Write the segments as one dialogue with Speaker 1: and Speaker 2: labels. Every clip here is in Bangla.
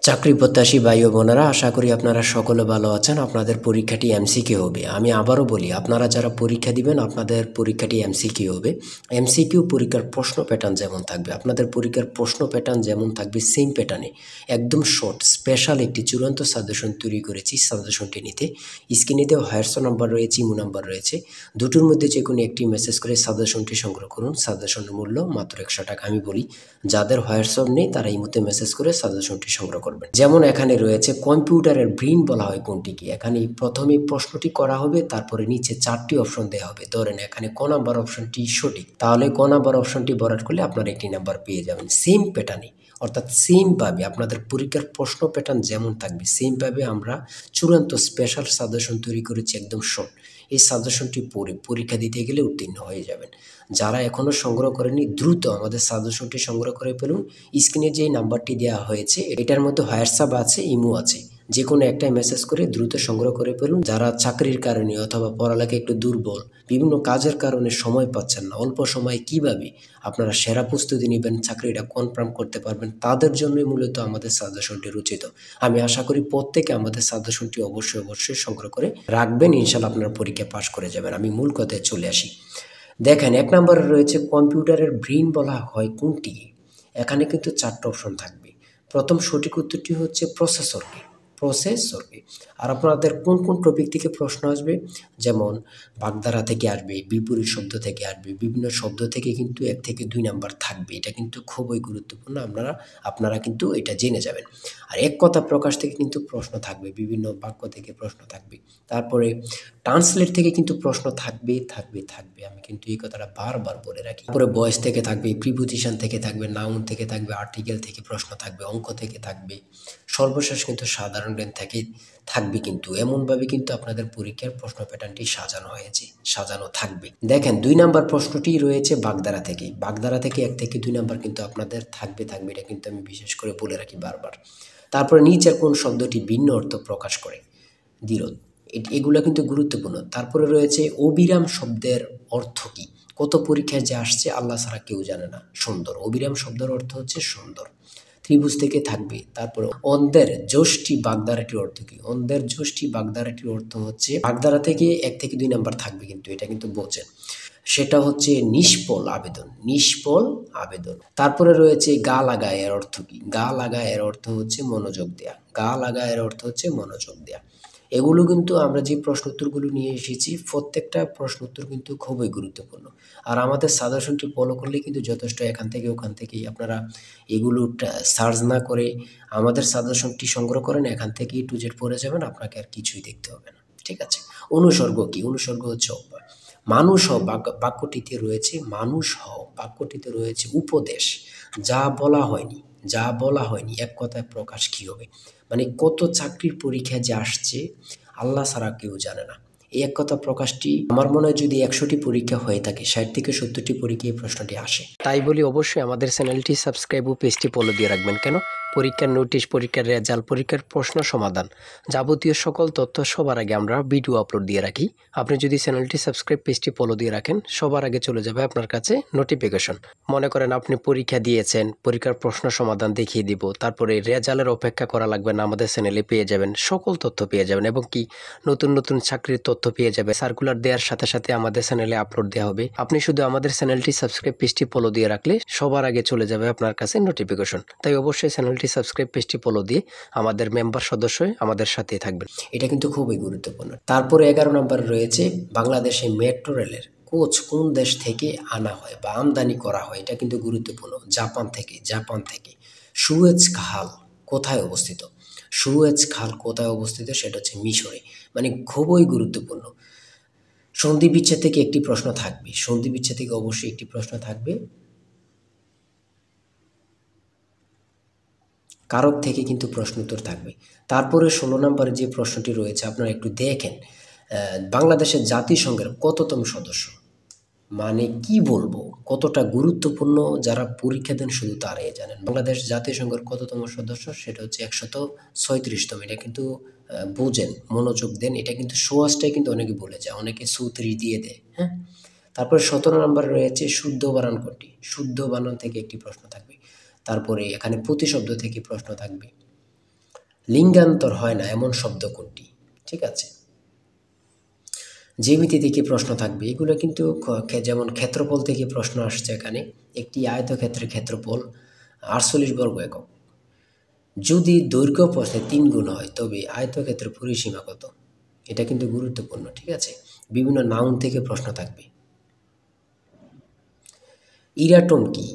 Speaker 1: চাকরি প্রত্যাশী ভাই ও বোনেরা, আশা করি আপনারা সকলে ভালো আছেন। আপনাদের পরীক্ষাটি এমসিকিউ হবে। আমি আবারও বলি, আপনারা যারা পরীক্ষা দিবেন আপনাদের পরীক্ষাটি এমসিকিউ হবে। এমসিকিউ পরীক্ষার প্রশ্ন প্যাটার্ন যেমন থাকবে, আপনাদের পরীক্ষার প্রশ্ন প্যাটার্ন যেমন থাকবে সেম প্যাটার্নে একদম শর্ট স্পেশাল একটি চূড়ান্ত সাজেশন তৈরি করেছি। সাজেশনটি নিতে স্ক্রিনে দেওয়া হোয়াটসঅ্যাপ নাম্বার রয়েছে, ইমো নাম্বার রয়েছে, দুটোর মধ্যে যে কোনো একটি মেসেজ করে সাজেশনটি সংগ্রহ করুন। সাজেশনের মূল্য মাত্র 100 টাকা। আমি বলি, যাদের হোয়াটসঅ্যাপ নেই তারা ইমোতে মেসেজ করে সাজেশনটি সংগ্রহ করবেন। যেমন এখানে রয়েছে কম্পিউটারের ব্রেইন বলা হয় কোনটিকে। এখানে প্রথমে প্রশ্নটি করা হবে, তারপরে নিচে 4টি অপশন দেওয়া হবে। ধরেন এখানে ক নাম্বার অপশনটি সঠিক, তাহলে ক নাম্বার অপশনটি ভরাট করলে আপনারা একটি নাম্বার পেয়ে যাবেন। সেম প্যাটার্নে, অর্থাৎ সেমভাবে আপনাদের পরীক্ষার প্রশ্ন প্যাটার্ন যেমন থাকবে সেমভাবে আমরা চূড়ান্ত স্পেশাল সাজেশন তৈরি করেছি, একদম শর্ট। এই সাজেশনটি পড়ে পরীক্ষা দিতে গেলে উত্তীর্ণ হয়ে যাবেন। যারা এখনও সংগ্রহ করেনি দ্রুত আমাদের সাজেশনটি সংগ্রহ করে ফেলুন। স্ক্রিনে যে নাম্বারটি দেওয়া হয়েছে এটার মধ্যে হোয়াটসঅ্যাপ আছে, ইমো আছে, যে কোনো একটাই মেসেজ করে দ্রুত সংগ্রহ করে ফেলুন। যারা চাকরির কারণে অথবা পড়ালেখা একটু দুর্বল, বিভিন্ন কাজের কারণে সময় পাচ্ছেন না, অল্প সময়ে কিভাবে আপনারা সেরা প্রস্তুতি নেবেন, চাকরিটা কনফার্ম করতে পারবেন, তাদের জন্যই মূলত আমাদের সাজেশনটি রচিত। আমি আশা করি প্রত্যেকে আমাদের সাজেশনটি অবশ্যই সংগ্রহ করে রাখবেন। ইনশাল্লাহ আপনারা পরীক্ষা পাশ করে যাবেন। আমি মূল কথায় চলে আসি। দেখেন, 1 নম্বরে রয়েছে কম্পিউটারের ব্রেইন বলা হয় কোনটি। এখানে কিন্তু 4টা অপশন থাকবে। প্রথম সঠিক উত্তরটি হচ্ছে প্রসেসরকে। আর আপনাদের কোন কোন টপিক থেকে প্রশ্ন আসবে, যেমন বাগধারা থেকে আসবে, বিপরীত শব্দ থেকে আসবে, বিভিন্ন শব্দ থেকে কিন্তু 1 থেকে 2 নাম্বার থাকবে। এটা কিন্তু খুবই গুরুত্বপূর্ণ, আপনারা কিন্তু এটা জেনে যাবেন। আর এক কথা প্রকাশ থেকে কিন্তু প্রশ্ন থাকবে, বিভিন্ন বাক্য থেকে প্রশ্ন থাকবে। তারপরে ট্রান্সলেট থেকে কিন্তু প্রশ্ন থাকবে। আমি কিন্তু এই কথাটা বারবার বলে রাখি। তারপরে ভয়েস থেকে থাকবে, প্রিপোজিশন থেকে থাকবে, নাউন থেকে থাকবে, আর্টিকেল থেকে প্রশ্ন থাকবে, অঙ্ক থেকে থাকবে, সর্বশেষ কিন্তু সাধারণ জ্ঞান থেকে থাকবে। কিন্তু এমনভাবে কিন্তু আপনাদের পরীক্ষার প্রশ্ন প্যাটার্নটি সাজানো থাকবে। দেখেন, 2 নাম্বার প্রশ্নটি রয়েছে বাগধারা থেকে। বাগধারা থেকে 1 থেকে 2 নাম্বার কিন্তু আপনাদের থাকবে। এটা কিন্তু আমি বিশেষ করে বলে রাখি বারবার। তারপরে নিচের কোন শব্দটি ভিন্ন অর্থ প্রকাশ করে, দ্বিরোধ, এগুলো কিন্তু গুরুত্বপূর্ণ। তারপরে রয়েছে অবিরাম শব্দের অর্থ কী। কত পরীক্ষায় যে আসছে আল্লাহ ছাড়া কেউ জানে না। সুন্দর, অবিরাম শব্দের অর্থ হচ্ছে সুন্দর। ত্রিভুজ থেকে থাকবে। তারপরে অন্ধের যষ্টি বাগধারাটির অর্থ কী। অন্ধের যষ্টি বাগধারাটির অর্থ হচ্ছে, বাগধারা থেকে 1 থেকে 2 নাম্বার থাকবে, কিন্তু এটা কিন্তু বোঝেন, সেটা হচ্ছে নিষ্ফল আবেদন। তারপরে রয়েছে গা লাগা, এর অর্থ কী। গা লাগা এর অর্থ হচ্ছে মনোযোগ দেয়া। এগুলো কিন্তু আমরা যে প্রশ্ন উত্তরগুলো নিয়ে এসেছি প্রত্যেকটা প্রশ্ন উত্তর কিন্তু খুবই গুরুত্বপূর্ণ। আর আমাদের সাজেশনটি ফলো করলে কিন্তু যথেষ্ট। এখান থেকে ওখান থেকেই আপনারা এগুলো সার্চ না করে আমাদের সাজেশনটি সংগ্রহ করেন, এখান থেকে A to Z পড়ে যাবেন, আপনাকে আর কিছুই দেখতে হবে না। ঠিক আছে। অনুসর্গ কি। অনুসর্গ হচ্ছে অভ্যাস। মানুষ হও বাক্যটিতে রয়েছে উপদেশ। যা বলা হয়নি এক কথায় প্রকাশ কি হবে। মানে কত চাকরির পরীক্ষা যে আসছে আল্লাহ ছাড়া কেউ জানে না। এই এক কথা প্রকাশটি আমার মনে হয় যদি 100টি পরীক্ষা হয়ে থাকে 60 থেকে 70টি পরীক্ষায় এই প্রশ্নটি আসে। তাই বলি অবশ্যই আমাদের চ্যানেলটি সাবস্ক্রাইব ও পেজটি ফলো দিয়ে রাখবেন। কেন? পরীক্ষার নোটিশ, পরীক্ষার রেজাল্ট, পরীক্ষার প্রশ্ন সমাধান, যাবতীয় সকল তথ্য সবার আগে আমরা ভিডিও আপলোড দিয়ে রাখি। আপনি যদি চ্যানেলটি সাবস্ক্রাইব, পেজটি ফলো দিয়ে রাখেন, সবার আগে চলে যাবে আপনার কাছে নোটিফিকেশন। মনে করেন আপনি পরীক্ষা দিয়েছেন, পরীক্ষার প্রশ্ন সমাধান দেখিয়ে দিব, তারপরে রেজাল্টের অপেক্ষা করা লাগবে না, আমাদের চ্যানেলে পেয়ে যাবেন, সকল তথ্য পেয়ে যাবেন, এবং কি নতুন চাকরির তথ্য পেয়ে যাবে। সার্কুলার দেওয়ার সাথে সাথে আমাদের চ্যানেলে আপলোড দেওয়া হবে। আপনি শুধু আমাদের চ্যানেলটি সাবস্ক্রাইব, পেজটি ফলো দিয়ে রাখলে সবার আগে চলে যাবে আপনার কাছে নোটিফিকেশন। তাই অবশ্যই চ্যানেলটি সাবস্ক্রাইব, পেজটি ফলো দিয়ে আমাদের মেম্বার সদস্য হয়ে আমাদের সাথেই থাকবেন। এটা কিন্তু খুবই গুরুত্বপূর্ণ। তারপরে 11 নম্বর রয়েছে বাংলাদেশে মেট্রো রেলের কোচ কোন দেশ থেকে আনা হয় বা আমদানি করা হয়। এটা কিন্তু গুরুত্বপূর্ণ। জাপান থেকে। সুয়েজ খাল কোথায় অবস্থিত। সেটা হচ্ছে মিশরে। মানে খুবই গুরুত্বপূর্ণ। সন্ধি বিচ্ছেদ থেকে একটি প্রশ্ন থাকবে। অবশ্যই একটি প্রশ্ন থাকবে। কারক থেকে কিন্তু প্রশ্ন উত্তর থাকবে। তারপরে 16 নম্বরে যে প্রশ্নটি রয়েছে আপনারা একটু দেখেন, বাংলাদেশের জাতিসংঘের কততম সদস্য। মানে কি বলবো, কতটা গুরুত্বপূর্ণ, যারা পরীক্ষা দেন শুধু তারাই জানেন। বাংলাদেশ জাতিসংঘের কততম সদস্য, সেটা হচ্ছে 136তম। এটা কিন্তু বোঝেন, মনোযোগ দেন। এটা কিন্তু সোয়াশটাই কিন্তু অনেকে বলে যায়, অনেকে 34 দিয়ে দেয়। হ্যাঁ। তারপরে 17 নম্বরে রয়েছে শুদ্ধ বানান কোনটি। শুদ্ধ বানান থেকে একটি প্রশ্ন থাকবে। তারপরে এখানে প্রতিশব্দ থেকে প্রশ্ন থাকবে। লিঙ্গান্তর হয় না এমন শব্দ কোনটি? ঠিক আছে, জ্যামিতি থেকে প্রশ্ন থাকবে। এগুলো কিন্তু যেমন ক্ষেত্রফল থেকে প্রশ্ন আসছে এখানে। একটি আয়তক্ষেত্রের ক্ষেত্রফল 48 বর্গ একক। যদি দৈর্ঘ্য প্রস্থে 3 গুণ হয় তবে আয়তক্ষেত্রের পরিসীমা কত? এটা কিন্তু গুরুত্বপূর্ণ। ঠিক আছে, বিভিন্ন নাউন থেকে প্রশ্ন থাকবে। ইরাটম কি?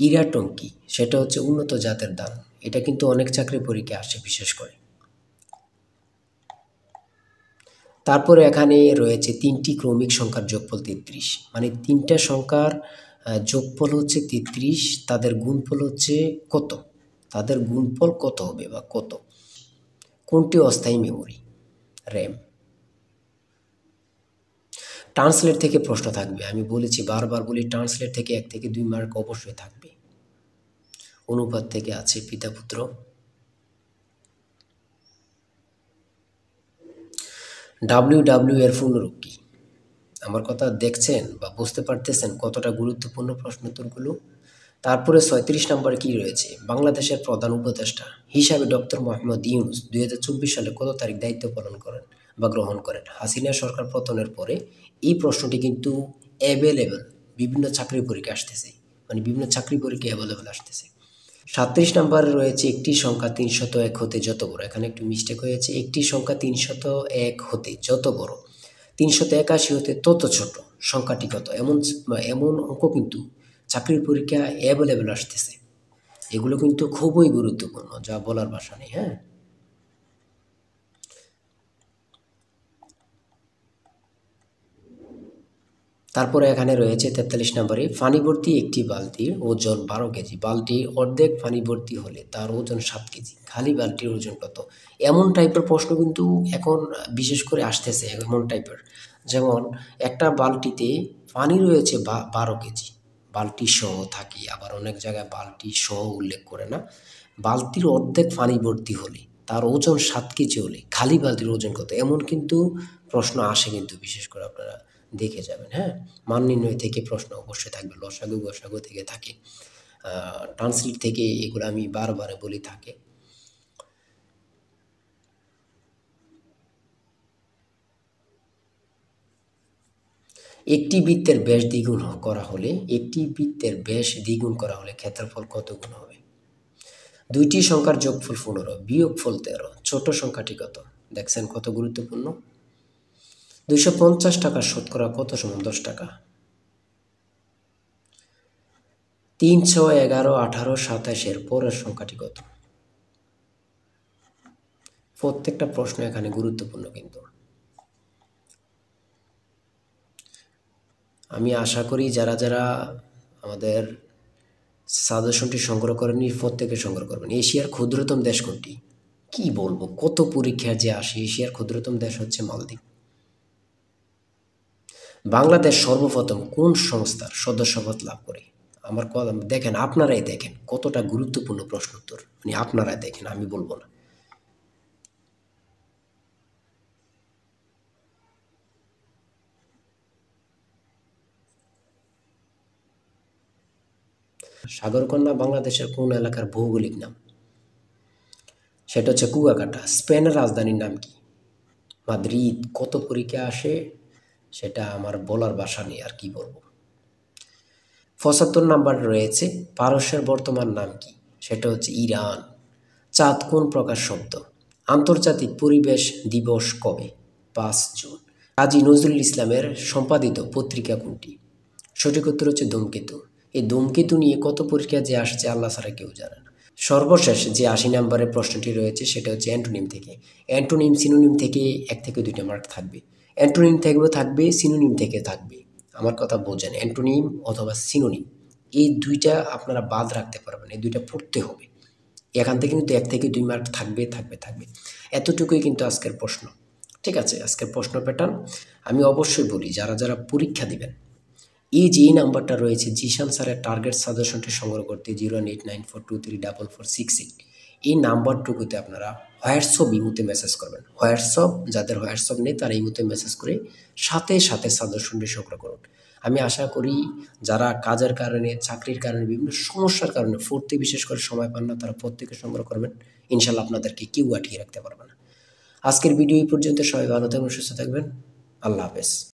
Speaker 1: ইরাটম কি? সেটা হচ্ছে উন্নত জাতের ধান। এটা কিন্তু অনেক চাকরি পরীক্ষায় আসে বিশেষ করে। তারপরে এখানে রয়েছে 3টি ক্রমিক সংখ্যার যোগফল 33, মানে 3টা সংখ্যার যোগফল হচ্ছে 33, তাদের গুণফল হচ্ছে কত? তাদের গুণফল কত হবে বা কত? কোনটি অস্থায়ী মেমোরি? র্যাম। ট্রান্সলেট থেকে প্রশ্ন থাকবে। আমি বলেছি, বারবার বলি, ট্রান্সলেট থেকে 1 থেকে 2 মার্ক অবশ্যই থাকবে। অনুপাত থেকে আছে পিতা পুত্র। WW এর পূর্ণরূপ কি? আমার কথা দেখছেন বা বুঝতে পারতেছেন কতটা গুরুত্বপূর্ণ প্রশ্নোত্তরগুলো? তারপরে 36 নম্বরে কি রয়েছে? বাংলাদেশের প্রধান উপদেষ্টা হিসাবে ডক্টর মোহাম্মদ ইউনূস 2024 সালে কত তারিখ দায়িত্ব পালন করেন বা গ্রহণ করেন? হাসিনা সরকার পতনের পরে এই প্রশ্নটি কিন্তু অ্যাভেলেবল, বিভিন্ন চাকরি পরীক্ষা আসতেছে, মানে বিভিন্ন চাকরি পরীক্ষা অ্যাভেলেবল আসতেছে। 37 নম্বরে রয়েছে একটি সংখ্যা 301 হতে যত বড়। এখানে একটু মিস্টেক হয়েছে। একটি সংখ্যা 301 হতে যত বড় 381 হতে তত ছোট সংখ্যাটি কত? এমন এমন অঙ্ক কিন্তু চাকরির পরীক্ষা অ্যাভেলেবল আসতেছে। এগুলো কিন্তু খুবই গুরুত্বপূর্ণ, যা বলার ভাষা নেই। হ্যাঁ, তারপরে এখানে রয়েছে 43 নম্বরে, পানি ভর্তি একটি বালতির ওজন 12 কেজি। বালতির অর্ধেক পানি ভর্তি হলে তার ওজন 7 কেজি। খালি বালতির ওজন কত? এমন টাইপের প্রশ্ন কিন্তু এখন বিশেষ করে আসতেছে, এমন টাইপের। যেমন একটা বালতিতে পানি রয়েছে 12 কেজি, বালতি সহ থাকে, আবার অনেক জায়গায় বালতি সহ উল্লেখ করে না। বালতির অর্ধেক পানি ভর্তি হলে তার ওজন 7 কেজি হলে খালি বালতির ওজন কত? এমন কিন্তু প্রশ্ন আসে কিন্তু, বিশেষ করে আপনারা দেখে যাবেন। হ্যাঁ, মান নির্ণয় থেকে প্রশ্ন অবশ্যই থাকবে, লসাগু গসাগু থেকে থাকে, ট্রান্সলেট থেকে, এগুলো আমি বারবার বলি থাকে। একটি বৃত্তের ব্যাস দ্বিগুণ করা হলে ক্ষেত্রফল কত গুণ হবে? দুইটি সংখ্যার যোগফল 15, বিয়োগফল 13, ছোট সংখ্যাটি কত? দেখছেন কত গুরুত্বপূর্ণ। 250 টাকা শতকরা কত সমান 10 টাকা? 3, 6, 11, 18, 27 এর পরের সংখ্যাটি কত? প্রত্যেকটা প্রশ্ন এখানে গুরুত্বপূর্ণ কিন্তু। আমি আশা করি যারা যারা আমাদের সাজেশনটি সংগ্রহ করেনি, প্রত্যেকে সংগ্রহ করবেন। এশিয়ার ক্ষুদ্রতম দেশ কোনটি? কি বলবো, কত পরীক্ষা যে আসে। এশিয়ার ক্ষুদ্রতম দেশ হচ্ছে মালদ্বীপ। বাংলাদেশ সর্বপ্রথম কোন সংস্থার সদস্যপদ লাভ করে? আমার কথা দেখেন, আপনারাই দেখেন কতটা গুরুত্বপূর্ণ প্রশ্ন উত্তর, মানে আপনারাই দেখেন, আমি বলবো না। সাগরকন্যা বাংলাদেশের কোন এলাকার ভৌগোলিক নাম? সেটা হচ্ছে কুয়াকাটা। স্পেনের রাজধানীর নাম কি? মাদ্রিদ। কত পরীক্ষা আসে সেটা আমার বলার ভাষা নেই, আর কি বলবো। 75 নাম্বার রয়েছে, পারস্যের বর্তমান নাম কি? সেটা হচ্ছে ইরান। চাঁদ কোন প্রকার শব্দ? আন্তর্জাতিক পরিবেশ দিবস কবে? 5 জুন। কাজী নজরুল ইসলামের সম্পাদিত পত্রিকা কোনটি? সঠিক উত্তর হচ্ছে ধূমকেতু। এই ধূমকেতু নিয়ে কত পরীক্ষা যে আসছে আল্লাহ ছাড়া কেউ জানে না। সর্বশেষ যে 80 নম্বরের প্রশ্নটি রয়েছে সেটা হচ্ছে অ্যান্টোনিম থেকে। অ্যান্টোনিম সিনোনিম থেকে 1 থেকে 2টা মার্ক থাকবে। অ্যান্টোনিম থেকেও থাকবে, সিনোনিম থেকে থাকবে। আমার কথা বোঝেন, অ্যান্টোনিম অথবা সিনোনিম, এই দুইটা আপনারা বাদ রাখতে পারবেন, এই দুইটা পড়তে হবে। এখান থেকে কিন্তু 1 থেকে 2 মার্ক থাকবে থাকবে থাকবে। এতটুকুই কিন্তু আজকের প্রশ্ন। ঠিক আছে, আজকের প্রশ্ন প্যাটার্ন আমি অবশ্যই বলি, যারা যারা পরীক্ষা দিবেন, এই যে এই নাম্বারটা রয়েছে জিশান স্যারের টার্গেট সাজেশনটি সংগ্রহ করতে 018942388, এই নাম্বারটুকুতে আপনারা হোয়াটসঅ্যাপ ইমুতে মেসেজ করবেন। হোয়াটসঅ্যাপ, যাদের হোয়াটসঅ্যাপ নেই তারা ইমুতে মেসেজ করে সাথে সাথে সাজেশনটি সংগ্রহ করুন। আমি আশা করি যারা কাজের কারণে, চাকরির কারণে, বিভিন্ন সমস্যার কারণে পড়তে বিশেষ করে সময় পান না, তারা প্রত্যেকে সংগ্রহ করবেন। ইনশাল্লাহ আপনাদেরকে কেউ আটকিয়ে রাখতে পারবে না। আজকের ভিডিও এই পর্যন্ত। সবাই ভালো থাকবেন, সুস্থ থাকবেন। আল্লাহ হাফেজ।